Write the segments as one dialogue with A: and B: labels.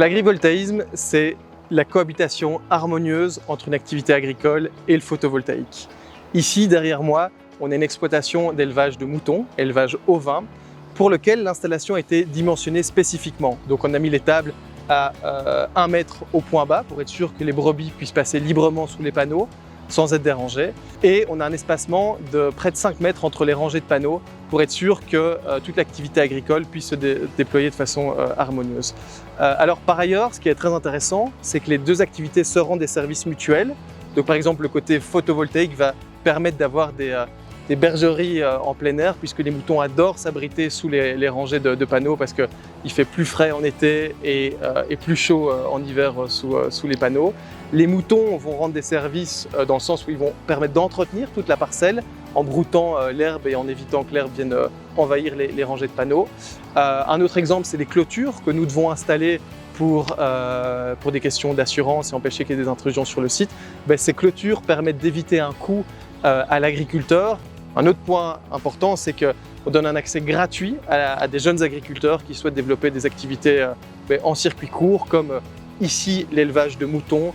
A: L'agrivoltaïsme, c'est la cohabitation harmonieuse entre une activité agricole et le photovoltaïque. Ici, derrière moi, on a une exploitation d'élevage de moutons, élevage ovin, pour lequel l'installation a été dimensionnée spécifiquement. Donc on a mis les tables à 1 mètre au point bas pour être sûr que les brebis puissent passer librement sous les panneaux sans être dérangées. Et on a un espacement de près de 5 mètres entre les rangées de panneaux pour être sûr que toute l'activité agricole puisse se déployer de façon harmonieuse. Alors par ailleurs, ce qui est très intéressant, c'est que les deux activités se rendent des services mutuels. Donc par exemple, le côté photovoltaïque va permettre d'avoir des bergeries en plein air, puisque les moutons adorent s'abriter sous les rangées de panneaux parce qu'il fait plus frais en été et plus chaud en hiver sous les panneaux. Les moutons vont rendre des services dans le sens où ils vont permettre d'entretenir toute la parcelle en broutant l'herbe et en évitant que l'herbe vienne envahir les rangées de panneaux. Un autre exemple, c'est les clôtures que nous devons installer pour des questions d'assurance et empêcher qu'il y ait des intrusions sur le site. Ces clôtures permettent d'éviter un coût à l'agriculteur. Un autre point important, c'est qu'on donne un accès gratuit à des jeunes agriculteurs qui souhaitent développer des activités en circuit court, comme ici l'élevage de moutons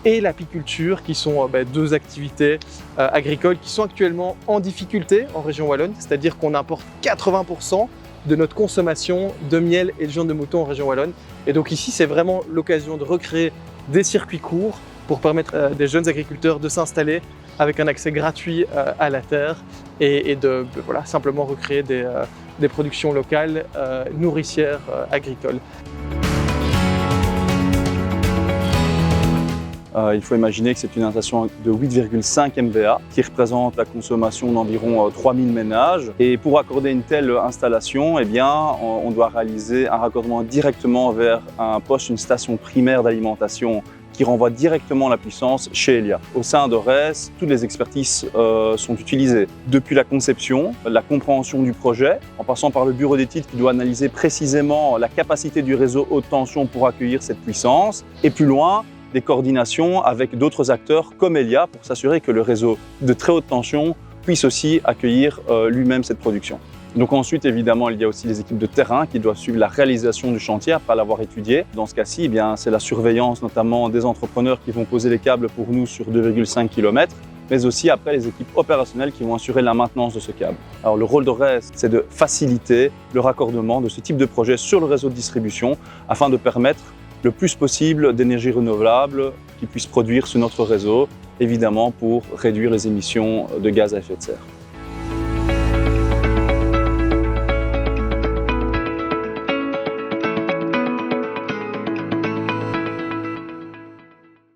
A: et l'apiculture, qui sont deux activités agricoles qui sont actuellement en difficulté en région wallonne, c'est-à-dire qu'on importe 80% de notre consommation de miel et de viande de mouton en région wallonne. Et donc ici, c'est vraiment l'occasion de recréer des circuits courts pour permettre à des jeunes agriculteurs de s'installer avec un accès gratuit à la terre et de simplement recréer des productions locales nourricières agricoles.
B: Il faut imaginer que c'est une installation de 8,5 MVA qui représente la consommation d'environ 3000 ménages. Et pour accorder une telle installation, on doit réaliser un raccordement directement vers un poste, une station primaire d'alimentation qui renvoie directement la puissance chez Elia. Au sein d'Ores, toutes les expertises sont utilisées. Depuis la conception, la compréhension du projet, en passant par le bureau d'études qui doit analyser précisément la capacité du réseau haute tension pour accueillir cette puissance, et plus loin, des coordinations avec d'autres acteurs comme Elia pour s'assurer que le réseau de très haute tension puisse aussi accueillir lui-même cette production. Donc ensuite, évidemment, il y a aussi les équipes de terrain qui doivent suivre la réalisation du chantier après l'avoir étudié. Dans ce cas-ci, c'est la surveillance notamment des entrepreneurs qui vont poser les câbles pour nous sur 2,5 km, mais aussi après les équipes opérationnelles qui vont assurer la maintenance de ce câble. Alors le rôle d'Ores, c'est de faciliter le raccordement de ce type de projet sur le réseau de distribution afin de permettre le plus possible d'énergie renouvelable qui puisse produire sur notre réseau, évidemment pour réduire les émissions de gaz à effet de serre.